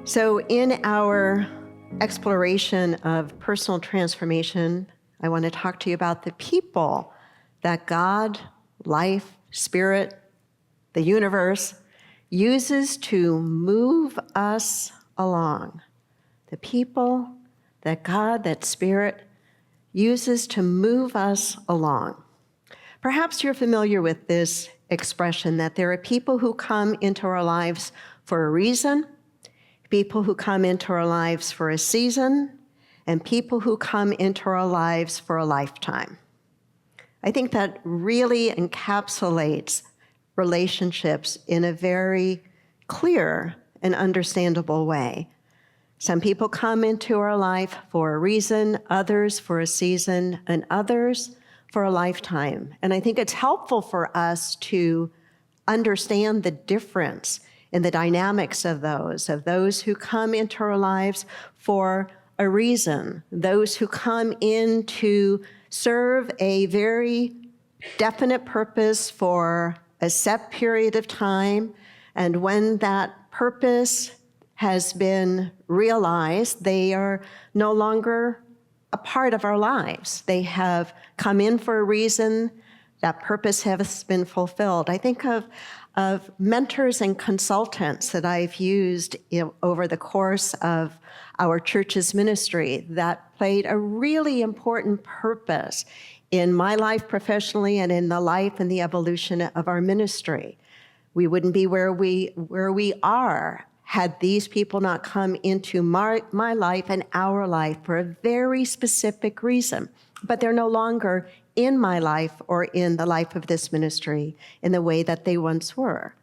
So in our exploration of personal transformation, I want to talk to you about the people that God, life, spirit, the universe uses to move us along. The people that God, that spirit, uses to move us along. Perhaps you're familiar with this expression that there are people who come into our lives for a reason, people who come into our lives for a season, and people who come into our lives for a lifetime. I think that really encapsulates relationships in a very clear and understandable way. Some people come into our life for a reason, others for a season, and others for a lifetime. And I think it's helpful for us to understand the difference in the dynamics of those who come into our lives for a reason, those who come in to serve a very definite purpose for a set period of time, and when that purpose has been realized, they are no longer a part of our lives. They have come in for a reason, that purpose has been fulfilled. I think of mentors and consultants that I've used over the course of our church's ministry that played a really important purpose in my life professionally and in the life and the evolution of our ministry. We wouldn't be where we are had these people not come into my life and our life for a very specific reason. But they're no longer in my life or in the life of this ministry in the way that they once were.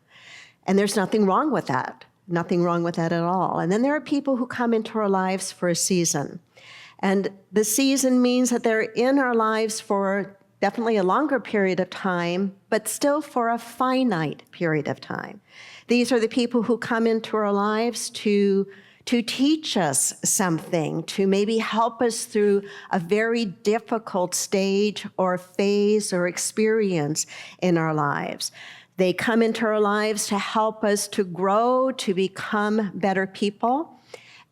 And there's nothing wrong with that, nothing wrong with that at all. And then there are people who come into our lives for a season. And the season means that they're in our lives for definitely a longer period of time, but still for a finite period of time. These are the people who come into our lives to teach us something, to maybe help us through a very difficult stage or phase or experience in our lives. They come into our lives to help us to grow, to become better people.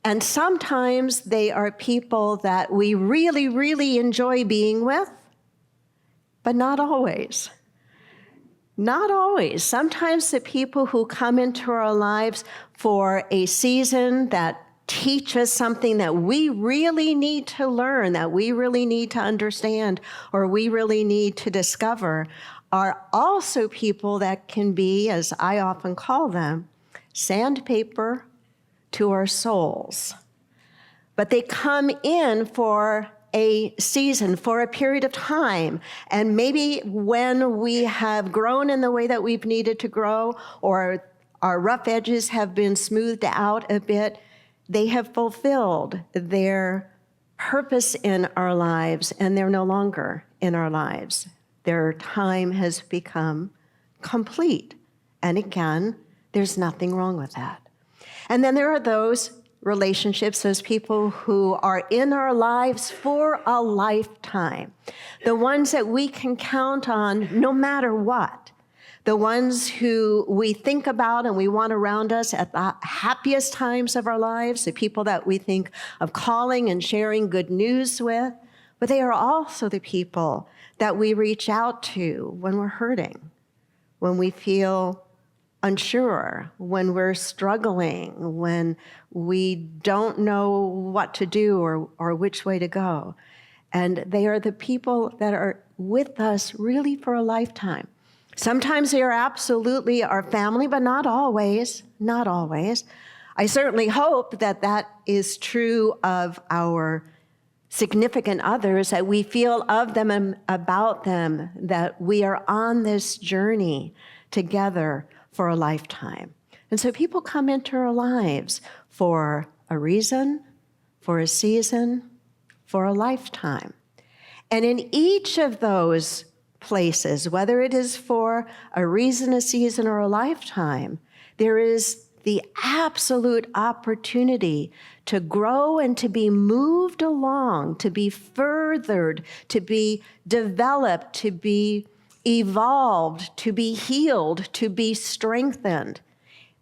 And sometimes they are people that we really, really enjoy being with, but not always. Not always. Sometimes the people who come into our lives for a season that teach us something that we really need to learn, that we really need to understand, or we really need to discover, are also people that can be, as I often call them, sandpaper to our souls. But they come in for a season, for a period of time. And maybe when we have grown in the way that we've needed to grow, or our rough edges have been smoothed out a bit, they have fulfilled their purpose in our lives, and they're no longer in our lives. Their time has become complete. And again, there's nothing wrong with that. And then there are those relationships, those people who are in our lives for a lifetime, the ones that we can count on no matter what, the ones who we think about and we want around us at the happiest times of our lives, the people that we think of calling and sharing good news with, but they are also the people that we reach out to when we're hurting, when we feel unsure, when we're struggling, when we don't know what to do or which way to go. And they are the people that are with us really for a lifetime. Sometimes they are absolutely our family, but not always, not always. I certainly hope that that is true of our significant others, that we feel of them and about them, that we are on this journey together for a lifetime. And so people come into our lives for a reason, for a season, for a lifetime. And in each of those places, whether it is for a reason, a season, or a lifetime, there is the absolute opportunity to grow and to be moved along, to be furthered, to be developed, to be evolved, to be healed, to be strengthened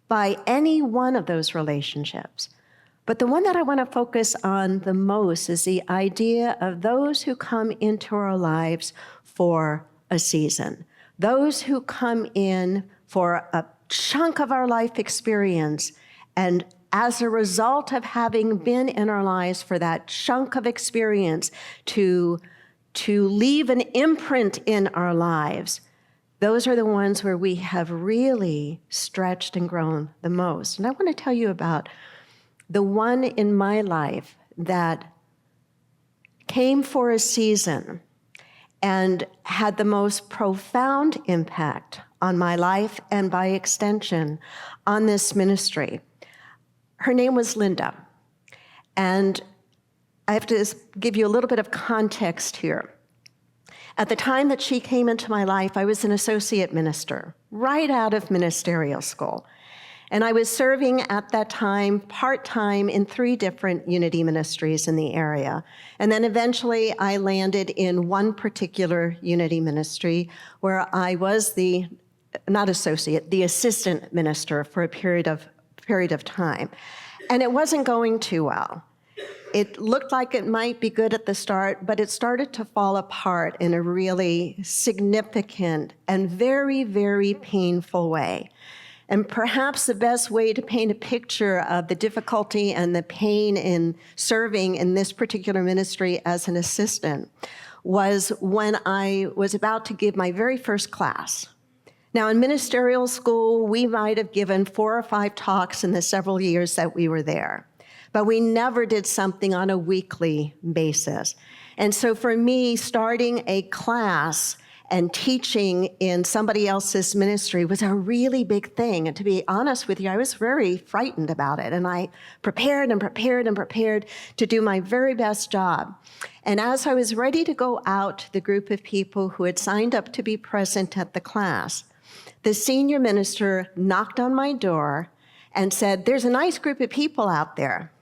by any one of those relationships. But the one that I want to focus on the most is the idea of those who come into our lives for a season, those who come in for a chunk of our life experience, and as a result of having been in our lives for that chunk of experience to leave an imprint in our lives, those are the ones where we have really stretched and grown the most. And I want to tell you about the one in my life that came for a season and had the most profound impact on my life and by extension on this ministry. Her name was Linda. And I have to give you a little bit of context here. At the time that she came into my life, I was an associate minister, right out of ministerial school. And I was serving at that time part-time in 3 different Unity ministries in the area. And then eventually I landed in one particular Unity ministry where I was the assistant minister for a period of time. And it wasn't going too well. It looked like it might be good at the start, but it started to fall apart in a really significant and very, very painful way. And perhaps the best way to paint a picture of the difficulty and the pain in serving in this particular ministry as an assistant was when I was about to give my very first class. Now, in ministerial school, we might have given 4 or 5 talks in the several years that we were there, but we never did something on a weekly basis. And so for me, starting a class and teaching in somebody else's ministry was a really big thing. And to be honest with you, I was very frightened about it. And I prepared to do my very best job. And as I was ready to go out to the group of people who had signed up to be present at the class, the senior minister knocked on my door and said, "There's a nice group of people out there."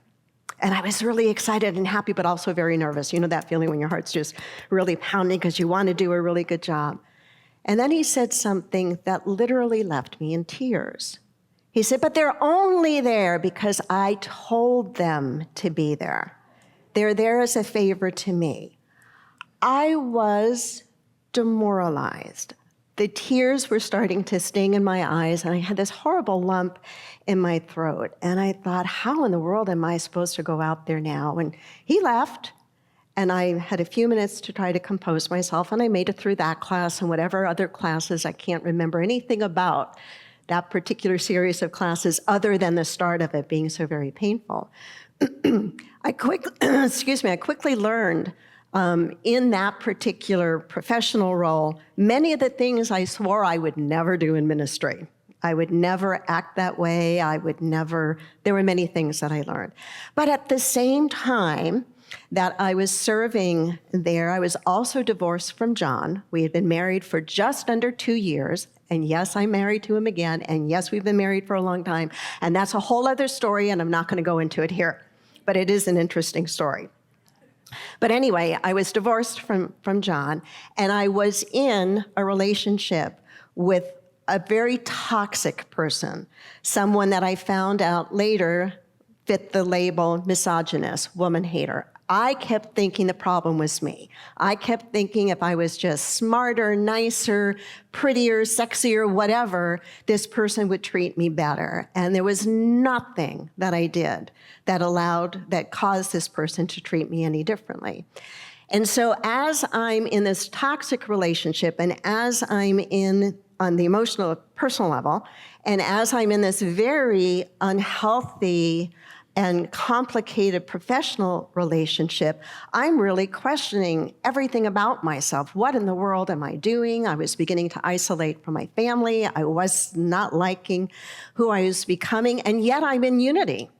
And I was really excited and happy, but also very nervous. You know that feeling when your heart's just really pounding because you want to do a really good job. And then he said something that literally left me in tears. He said, "But they're only there because I told them to be there. They're there as a favor to me." I was demoralized. The tears were starting to sting in my eyes, and I had this horrible lump in my throat. And I thought, how in the world am I supposed to go out there now? And he left, and I had a few minutes to try to compose myself, and I made it through that class and whatever other classes. I can't remember anything about that particular series of classes other than the start of it being so very painful. I quickly learned in that particular professional role, many of the things I swore I would never do in ministry. I would never act that way. There were many things that I learned. But at the same time that I was serving there, I was also divorced from John. We had been married for just under 2 years. And yes, I'm married to him again. And yes, we've been married for a long time. And that's a whole other story, and I'm not going to go into it here. But it is an interesting story. But anyway, I was divorced from John, and I was in a relationship with a very toxic person, someone that I found out later fit the label misogynist, woman hater. I kept thinking the problem was me. I kept thinking if I was just smarter, nicer, prettier, sexier, whatever, this person would treat me better. And there was nothing that I did that caused this person to treat me any differently. And so as I'm in this toxic relationship, and as I'm on the emotional, personal level, and as I'm in this very unhealthy and complicated professional relationship, I'm really questioning everything about myself. What in the world am I doing? I was beginning to isolate from my family. I was not liking who I was becoming, and yet I'm in unity.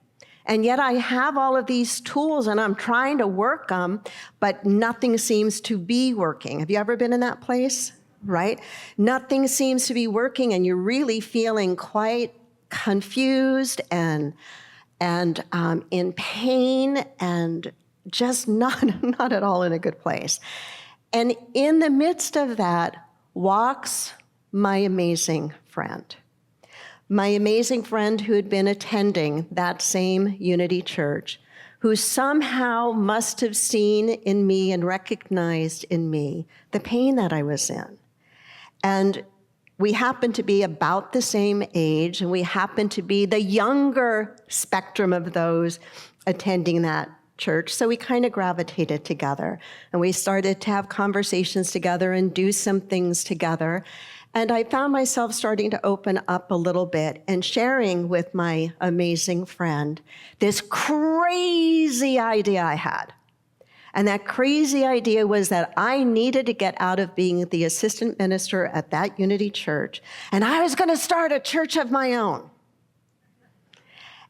And yet I have all of these tools, and I'm trying to work them, but nothing seems to be working. Have you ever been in that place? Right? Nothing seems to be working, and you're really feeling quite confused and in pain and just not at all in a good place. And in the midst of that walks my amazing friend. my amazing friend who had been attending that same Unity Church, who somehow must have seen in me and recognized in me the pain that I was in. And we happened to be about the same age, and we happened to be the younger spectrum of those attending that church. So we kind of gravitated together, and we started to have conversations together and do some things together. And I found myself starting to open up a little bit and sharing with my amazing friend this crazy idea I had. And that crazy idea was that I needed to get out of being the assistant minister at that Unity Church, and I was going to start a church of my own.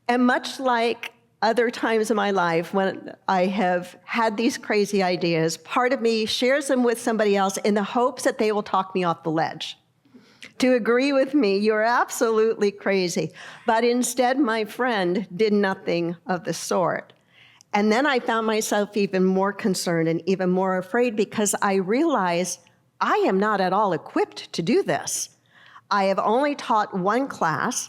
And much like other times in my life when I have had these crazy ideas, part of me shares them with somebody else in the hopes that they will talk me off the ledge, to agree with me, you're absolutely crazy. But instead, my friend did nothing of the sort. And then I found myself even more concerned and even more afraid because I realized I am not at all equipped to do this. I have only taught one class.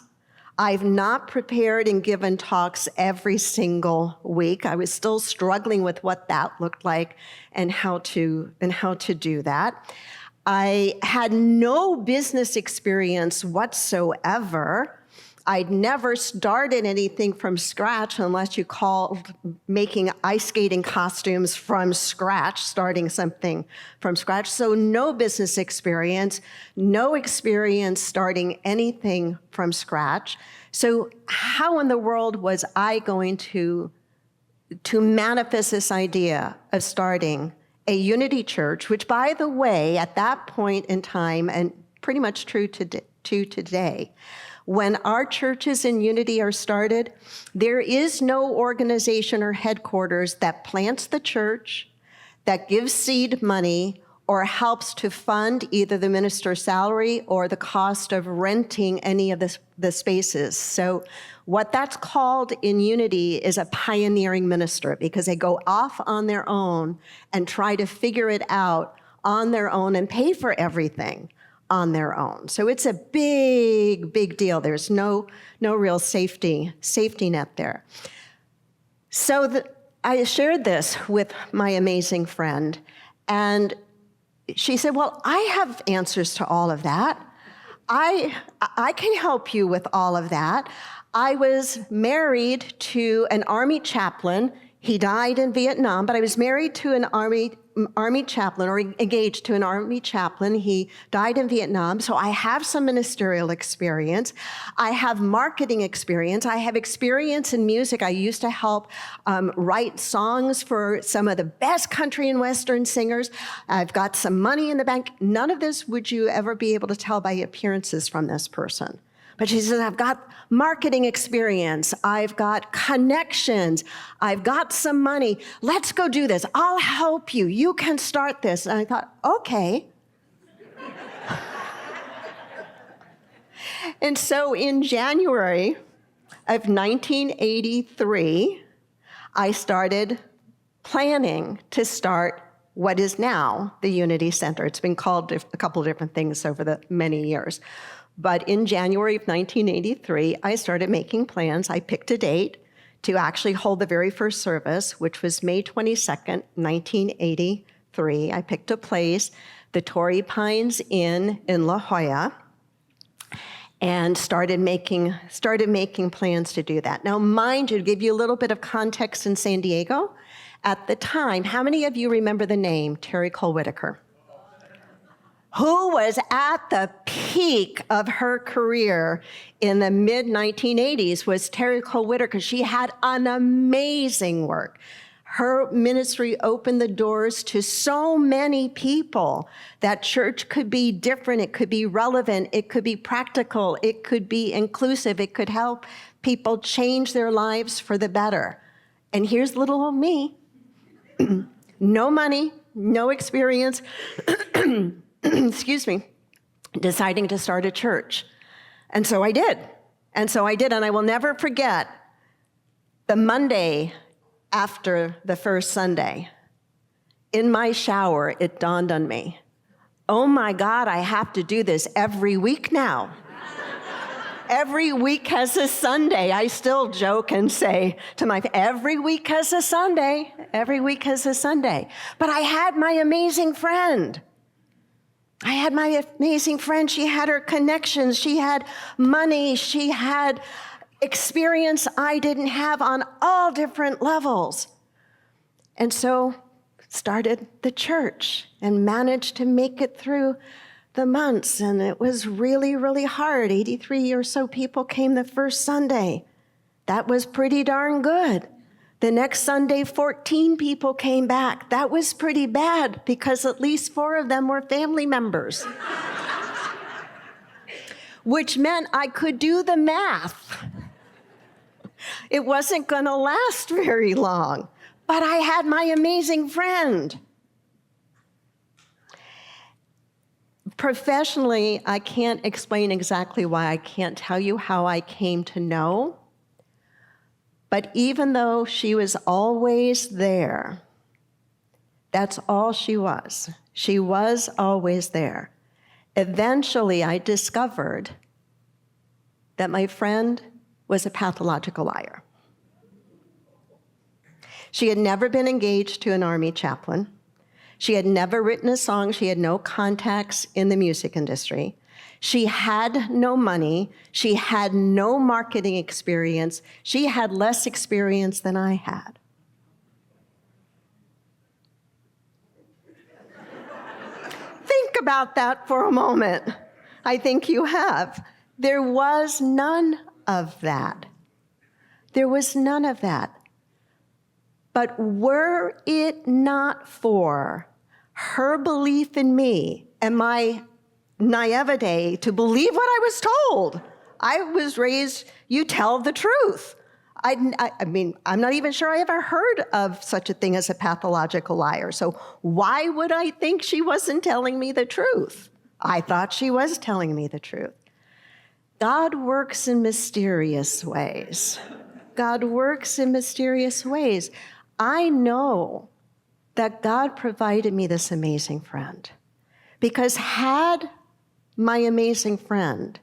I've not prepared and given talks every single week. I was still struggling with what that looked like and how to do that. I had no business experience whatsoever. I'd never started anything from scratch unless you called making ice skating costumes from scratch, starting something from scratch. So no business experience, no experience starting anything from scratch. So how in the world was I going to manifest this idea of starting a Unity Church, which, by the way, at that point in time, and pretty much true to today, when our churches in Unity are started, there is no organization or headquarters that plants the church, that gives seed money, or helps to fund either the minister's salary or the cost of renting any of the spaces. So what that's called in Unity is a pioneering minister, because they go off on their own and try to figure it out on their own and pay for everything on their own. So it's a big, big deal. There's no real safety net there. So I shared this with my amazing friend, and she said, well, I have answers to all of that. I can help you with all of that. I was married to an Army chaplain. He died in Vietnam, but I was married to an Army chaplain, or engaged to an Army chaplain. He died in Vietnam, so I have some ministerial experience. I have marketing experience. I have experience in music. I used to help write songs for some of the best country and Western singers. I've got some money in the bank. None of this would you ever be able to tell by appearances from this person. But she says, I've got marketing experience, I've got connections, I've got some money. Let's go do this. I'll help you. You can start this. And I thought, okay. And so in January of 1983, I started planning to start what is now the Unity Center. It's been called a couple of different things over the many years. But in January of 1983, I started making plans. I picked a date to actually hold the very first service, which was May 22nd, 1983. I picked a place, the Torrey Pines Inn in La Jolla, and started making plans to do that. Now, mind you, to give you a little bit of context in San Diego, at the time, how many of you remember the name Terry Cole Whitaker? Who was at the peak of her career in the mid-1980s was Terry Cole Whitaker. She had an amazing work. Her ministry opened the doors to so many people that church could be different, it could be relevant, it could be practical, it could be inclusive, it could help people change their lives for the better. And here's little old me. No money, no experience, excuse me, deciding to start a church. And so I did. And I will never forget the Monday after the first Sunday. In my shower, it dawned on me, oh my God, I have to do this every week now. every week has a Sunday. I still joke and say to my, every week has a Sunday. Every week has a Sunday. But I had my amazing friend. I had my amazing friend. She had her connections. She had money. She had experience I didn't have on all different levels. And so started the church and managed to make it through the months. And it was really, really hard. 83 or so people came the first Sunday. That was pretty darn good. The next Sunday, 14 people came back. That was pretty bad because at least 4 of them were family members. Which meant I could do the math. It wasn't going to last very long, but I had my amazing friend. Professionally, I can't explain exactly why. I can't tell you how I came to know. But even though she was always there, that's all she was. She was always there. Eventually, I discovered that my friend was a pathological liar. She had never been engaged to an Army chaplain. She had never written a song. She had no contacts in the music industry. She had no money. She had no marketing experience. She had less experience than I had. Think about that for a moment. I think you have. There was none of that. There was none of that. But were it not for her belief in me and my naivete to believe what I was told, I was raised, you tell the truth. I mean, I'm not even sure I ever heard of such a thing as a pathological liar. So why would I think she wasn't telling me the truth? I thought she was telling me the truth. God works in mysterious ways. God works in mysterious ways. I know that God provided me this amazing friend, because had my amazing friend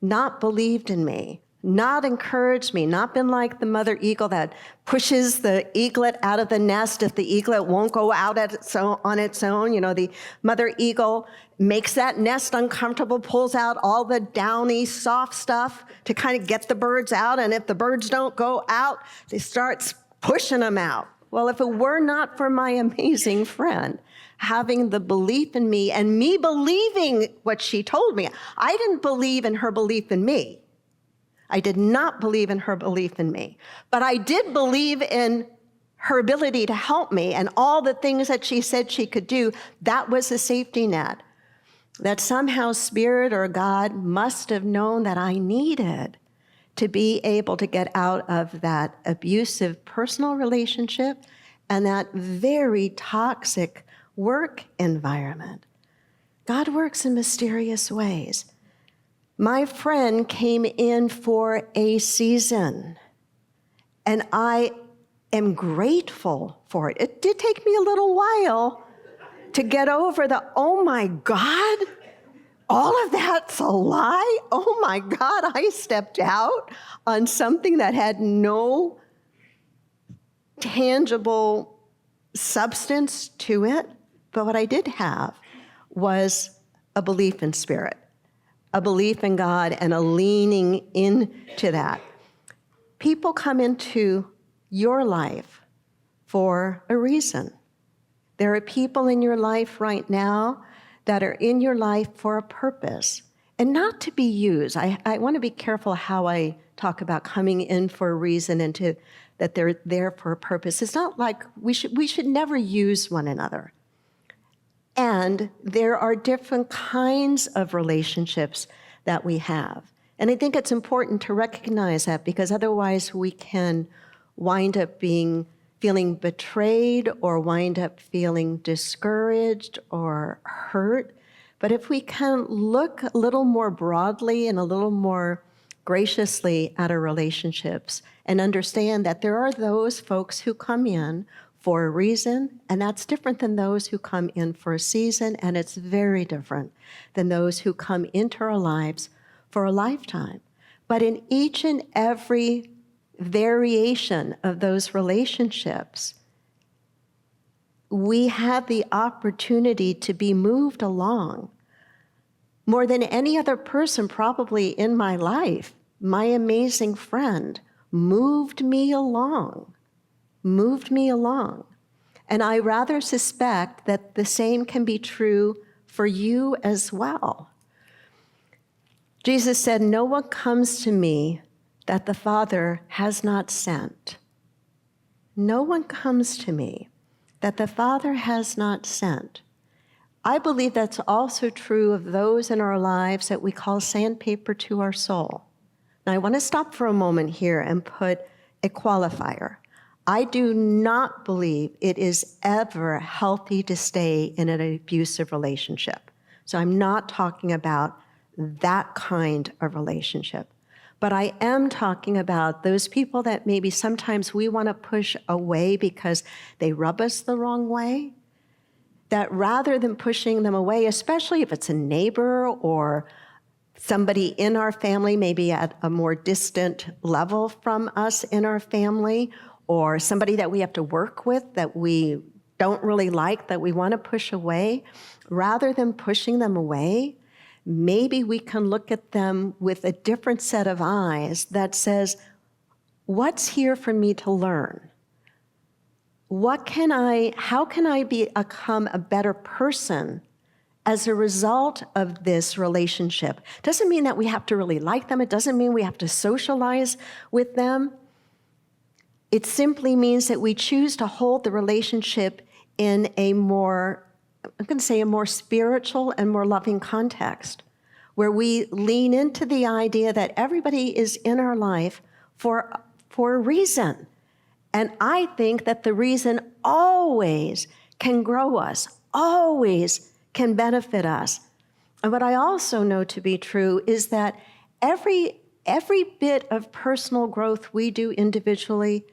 not believed in me, not encouraged me, not been like the mother eagle that pushes the eaglet out of the nest if the eaglet won't go out on its own. You know, the mother eagle makes that nest uncomfortable, pulls out all the downy, soft stuff to kind of get the birds out. And if the birds don't go out, they start pushing them out. Well, if it were not for my amazing friend having the belief in me and me believing what she told me, I didn't believe in her belief in me. I did not believe in her belief in me. But I did believe in her ability to help me and all the things that she said she could do. That was a safety net that somehow Spirit or God must have known that I needed to be able to get out of that abusive personal relationship and that very toxic work environment. God works in mysterious ways. My friend came in for a season, and I am grateful for it. It did take me a little while to get over the, oh my God, all of that's a lie? Oh my God, I stepped out on something that had no tangible substance to it. But what I did have was a belief in Spirit, a belief in God, and a leaning into that. People come into your life for a reason. There are people in your life right now that are in your life for a purpose and not to be used. I want to be careful how I talk about coming in for a reason and that they're there for a purpose. It's not like we should never use one another. And there are different kinds of relationships that we have. And I think it's important to recognize that, because otherwise we can wind up feeling betrayed or wind up feeling discouraged or hurt. But if we can look a little more broadly and a little more graciously at our relationships and understand that there are those folks who come in for a reason, and that's different than those who come in for a season, and it's very different than those who come into our lives for a lifetime. But in each and every variation of those relationships, we have the opportunity to be moved along. More than any other person probably in my life, my amazing friend moved me along. And I rather suspect that the same can be true for you as well. Jesus said, "No one comes to me that the Father has not sent." No one comes to me that the Father has not sent. I believe that's also true of those in our lives that we call sandpaper to our soul. Now, I want to stop for a moment here and put a qualifier. I do not believe it is ever healthy to stay in an abusive relationship. So I'm not talking about that kind of relationship. But I am talking about those people that maybe sometimes we want to push away because they rub us the wrong way, that rather than pushing them away, especially if it's a neighbor or somebody in our family, maybe at a more distant level from us in our family, or somebody that we have to work with that we don't really like, that we want to push away, rather than pushing them away, maybe we can look at them with a different set of eyes that says, what's here for me to learn? How can I become a better person as a result of this relationship? Doesn't mean that we have to really like them. It doesn't mean we have to socialize with them. It simply means that we choose to hold the relationship in a more spiritual and more loving context, where we lean into the idea that everybody is in our life for a reason. And I think that the reason always can grow us, always can benefit us. And what I also know to be true is that every bit of personal growth we do individually,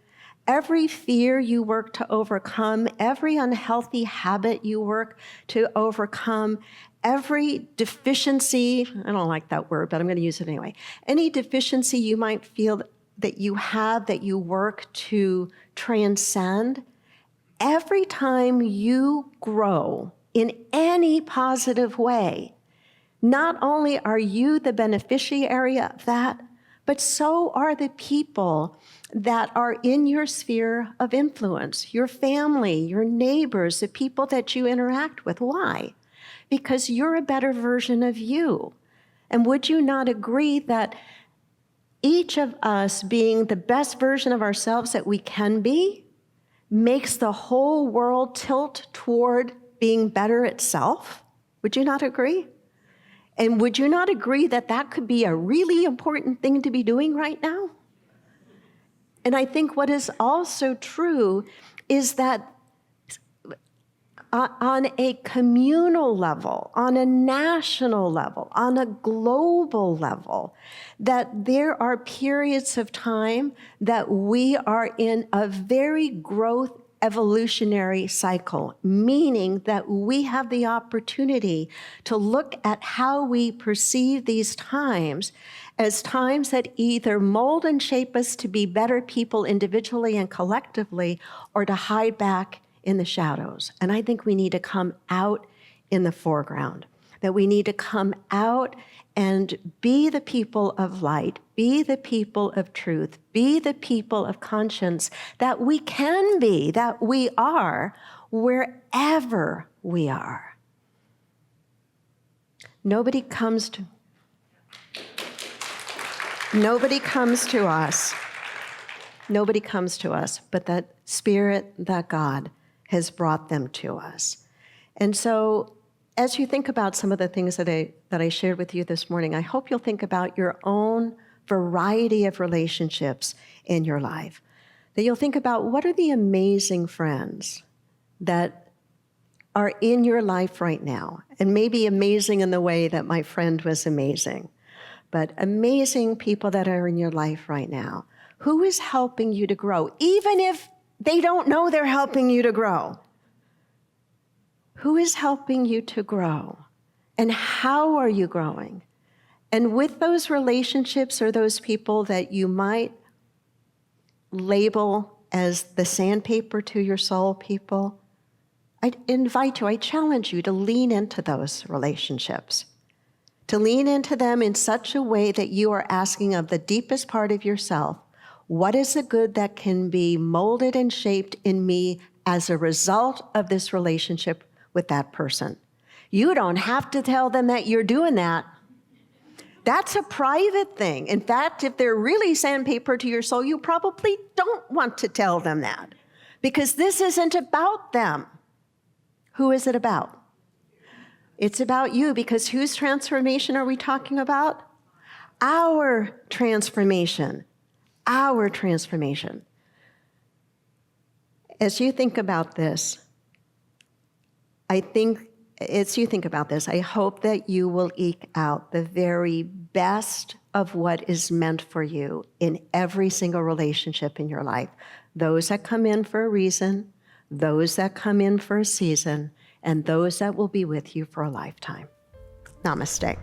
every fear you work to overcome, every unhealthy habit you work to overcome, every deficiency, I don't like that word, but I'm going to use it anyway, any deficiency you might feel that you have, that you work to transcend, every time you grow in any positive way, not only are you the beneficiary of that, but so are the people that are in your sphere of influence, your family, your neighbors, the people that you interact with. Why? Because you're a better version of you. And would you not agree that each of us being the best version of ourselves that we can be makes the whole world tilt toward being better itself? Would you not agree? And would you not agree that that could be a really important thing to be doing right now? And I think what is also true is that on a communal level, on a national level, on a global level, that there are periods of time that we are in a very growth evolutionary cycle, meaning that we have the opportunity to look at how we perceive these times as times that either mold and shape us to be better people individually and collectively, or to hide back in the shadows. And I think we need to come out in the foreground, that we need to come out and be the people of light, be the people of truth, be the people of conscience that we can be, that we are, wherever we are. Nobody comes to us, but that Spirit, that God has brought them to us. And so as you think about some of the things that I shared with you this morning, I hope you'll think about your own variety of relationships in your life. That you'll think about, what are the amazing friends that are in your life right now? And maybe amazing in the way that my friend was amazing, but amazing people that are in your life right now. Who is helping you to grow, even if they don't know they're helping you to grow? Who is helping you to grow? And how are you growing? And with those relationships or those people that you might label as the sandpaper to your soul people, I invite you, I challenge you to lean into those relationships, to lean into them in such a way that you are asking of the deepest part of yourself, what is the good that can be molded and shaped in me as a result of this relationship with that person? You don't have to tell them that you're doing that. That's a private thing. In fact, if they're really sandpaper to your soul, you probably don't want to tell them that, because this isn't about them. Who is it about? It's about you, because whose transformation are we talking about? Our transformation. Our transformation. As you think about this, I hope that you will eke out the very best of what is meant for you in every single relationship in your life. Those that come in for a reason, those that come in for a season, and those that will be with you for a lifetime. Namaste.